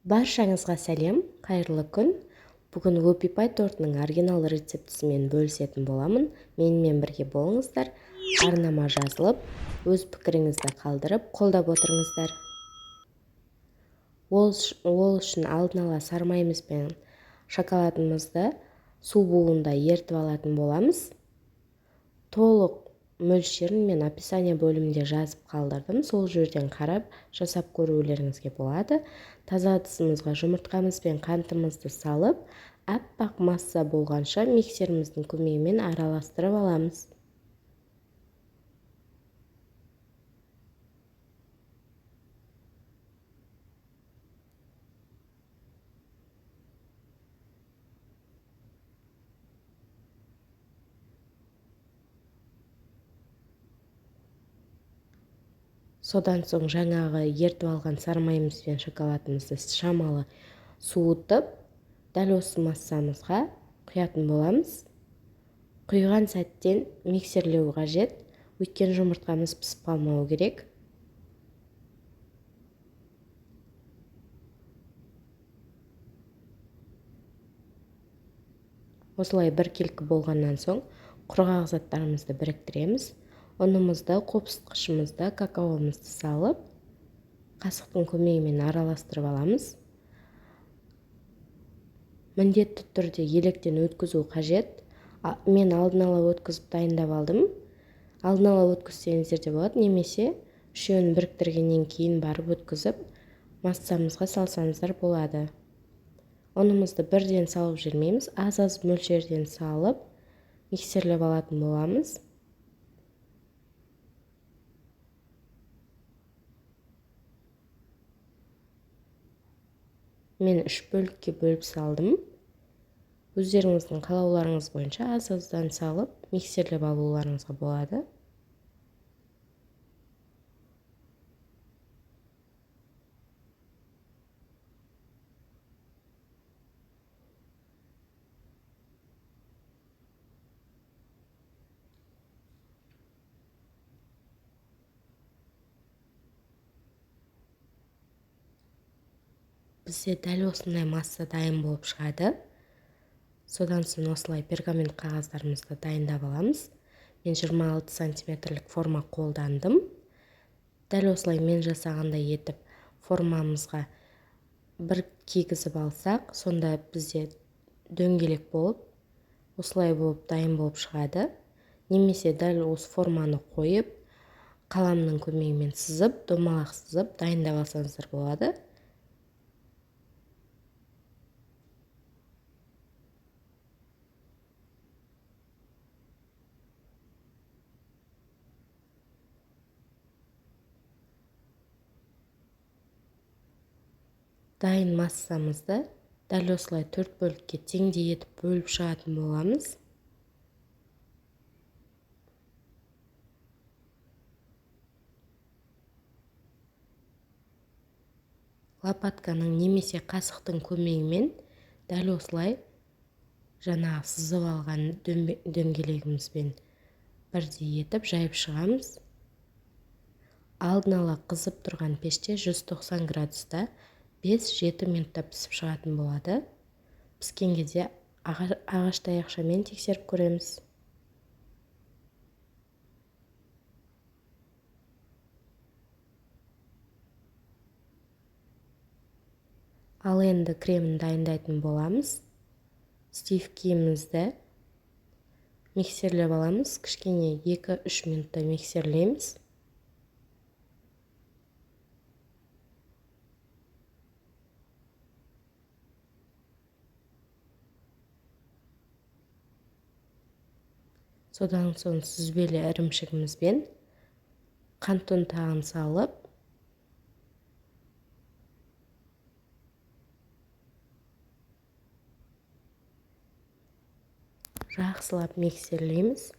Баршаңызға сәлем, қайырлы күн. Бүгін Whoopie Pie тортының оригинал рецептісімен бөлісетін боламын. Менімен бірге болыңыздар. Арнама жазылып, өз пікіріңізді қалдырып, қолдап отырыңыздар. Ол үшін алдын ала сармайымыз бен шоколадымызды су буында ертіп алатын боламыз. Толық мөлшерін мен описание бөлімінде жазып қалдырдым. Сол жерден қарап жасап көрулеріңізге болады. Таза ыдысымызға жұмыртқамыз бен қантымызды салып, аппақ масса болғанша миксеріміздің көмегімен араластырып аламыз. Содан соң жаңағы ертіп алған сармайымыз бен шоколадымызды шамалы суытып, дәл осы массамызға құятын боламыз. Құйған сәттен миксерлеу қажет, өйткені жұмыртқамыз пісіп қалмауы керек. Осылай бір келкі болғаннан соң құрғақ заттарымызды біріктіреміз. Ұнымызды, қопсытқышымызды, какаомызды салып, қасықтың көмегімен араластырып аламыз. Міндетті түрде електен өткізу қажет. Мен алдын ала өткізіп дайындап алдым. Алдын ала өткізсеңіздер де болады, немесе үшеуін біріктіргеннен кейін барып өткізіп, массамызға салсаңыздар болады. Ұнымызды бірден салып жүрмейміз, аз-аз мөлшерден салып, миксерлеп алатын боламыз. Мен 3 бөлікке бөліп салдым. Өздеріңіздің қалауларыңыз бойынша аз-аздан салып, миксерлеп алуларыңызға болады. Бізде дәл осындай масса дайын болып шығады. Содан соң осылай пергамент қағаздарымызды дайындап аламыз. Мен 26 сантиметрлік форма қолдандым. Дәл осылай мен жасағандай етіп формамызға бір кигізіп алсақ, сонда бізде дөңгелек болып, осылай болып дайын болып шығады. Немесе дәл осы форманы қойып, қаламның көмегімен сызып, домалақ сызып дайындап алсаңыздар болады. Дайын массамызды дәл осылай 4 бөлікке теңдей етіп бөліп шығатын боламыз. Лопатканың немесе қасықтың көмегімен дәл осылай жаңағы сызып алған дөңгелегімізбен бірдей етіп жайып шығамыз. Алдын ала қызып тұрған пеште 190 градуста 5-7 минутта пісіп шығатын болады. Піскен кезде ағаш таяқшамен тексеріп көреміз. Ал енді кремін дайындайтын боламыз. Стивкиімізді миксерлеп аламыз. Кішкене 2-3 минутта миксерлейміз. Содан соң сүзбелі ірімшігімізбен қант ұнтағын салып, жақсылап миксерлейміз.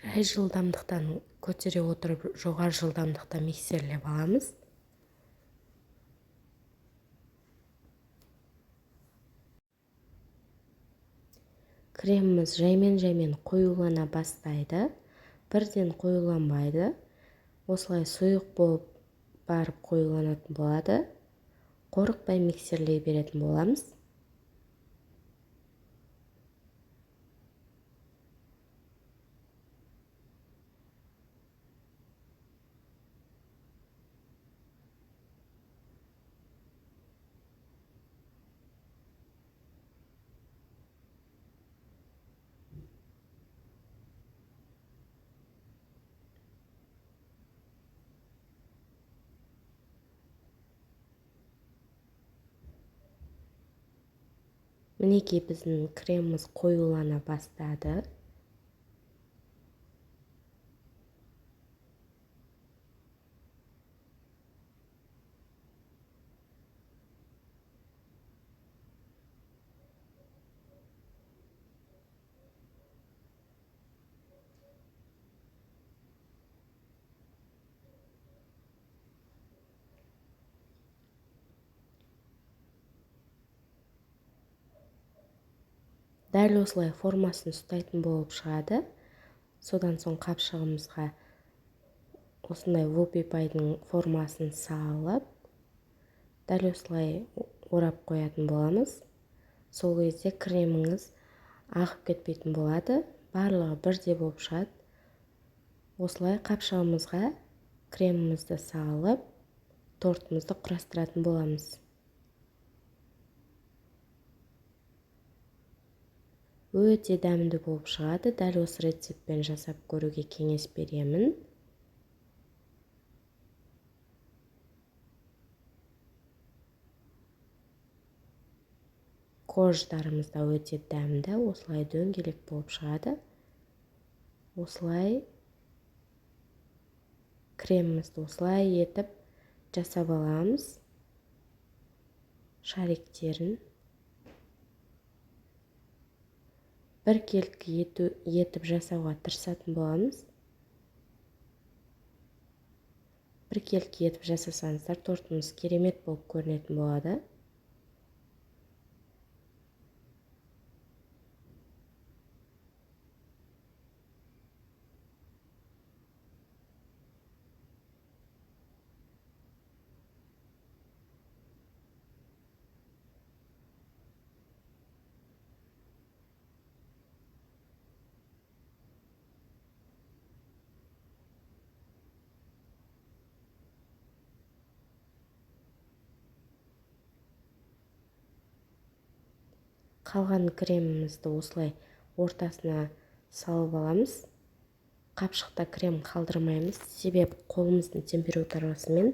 жай жылдамдықтан көтере отырып жоғары жылдамдықта миксерлеп аламыз. Креміміз жаймен қоюлана бастайды, бірден қоюланбайды. Осылай сұйық болып барып қоюланатын болады. Қорықпай миксерлей беретін боламыз. Мінекей біздің креміміз қоюлана бастады. Дәл осылай формасын ұстайтын болып шығады. Содан соң қапшығымызға осындай вупипайдың формасын салып, дәл осылай орап қоятын боламыз. Сол кезде креміңіз ағып кетпейтін болады. Барлығы бірдей болып шығады. Осылай қапшығымызға кремімізді салып, тортымызды құрастыратын боламыз. Өте дәмді болып шығады. Дәл осы рецептпен жасап көруге кеңес беремін. Корждарымыз да өте дәмді, осылай дөңгелек болып шығады. Осылай кремімізді осылай етіп жасап аламыз. Шариктерін біркелкі етіп жасауға тырысатын боламыз. Біркелкі етіп жасасаңыздар, тортымыз керемет болып көрінетін болады. Қалған кремімізді осылай ортасына салып аламыз. Қапшықта крем қалдырмаймыз, себебі қолымыздың температурасымен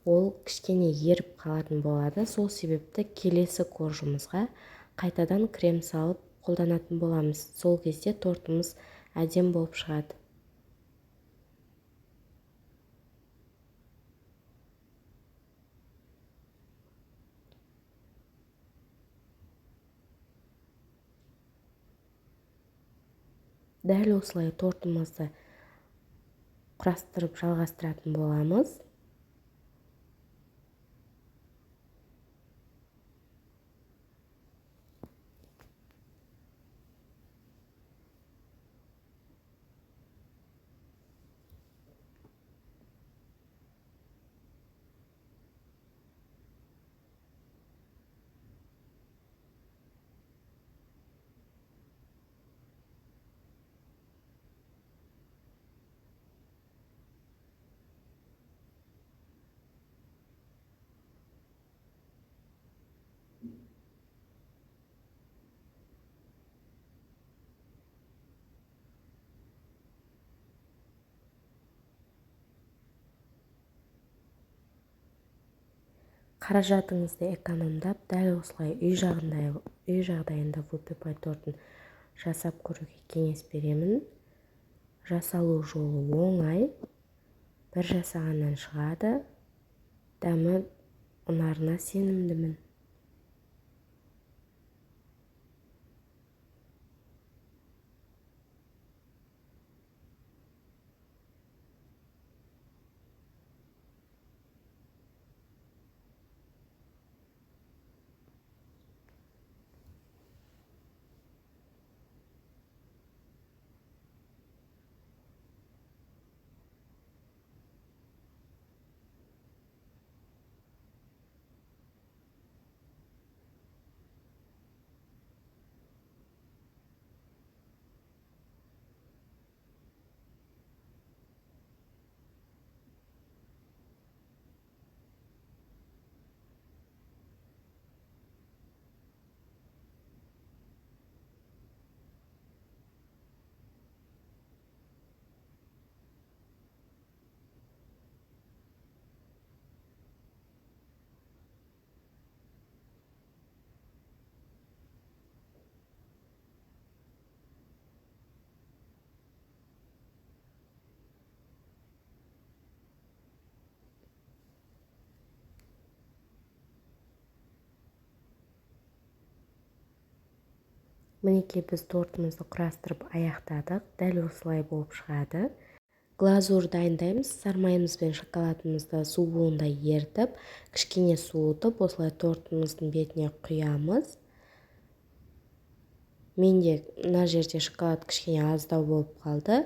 ол кішкене еріп қалатын болады. Сол себепті келесі коржымызға қайтадан крем салып қолданатын боламыз. Сол кезде тортымыз әдем болып шығады. Дәл осылай тортымызды құрастырып жалғастыратын боламыз. Қаражатыңызды экономдап, дәл осылай үй жағдайында вупипай тортын жасап көруге кеңес беремін. Жасалу жолы оңай, бір жасағаннан шығады. Дәмі ұнарына сенімдімін. Мінекей біз тортымызды құрастырып аяқтадық. Дәл осылай болып шығады. Глазур дайындаймыз. Сармайымыз бен шоколадымызды су буында ертіп, кішкене суытып, осылай тортымыздың бетіне құямыз. Менде мына жерде шоколад кішкене аздау болып қалды.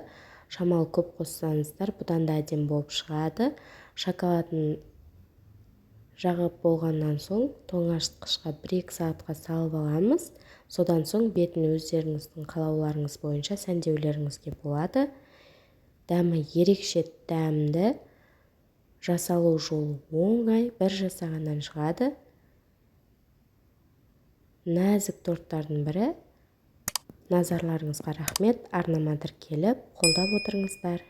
Шамалы көп қоссаңыздар, бұдан да әдемі болып шығады. Шоколадын жағып болғаннан соң тоңазытқышқа 1-2 сағатқа салып аламыз. Содан соң бетін өздеріңіздің қалауларыңыз бойынша сәндеулеріңізге болады. Дәмі ерекше дәмді, жасалу жолы оңай, бір жасағаннан шығады. Нәзік торттардың бірі. Назарларыңызға рахмет. Арнама тіркеліп, қолдап отырыңыздар.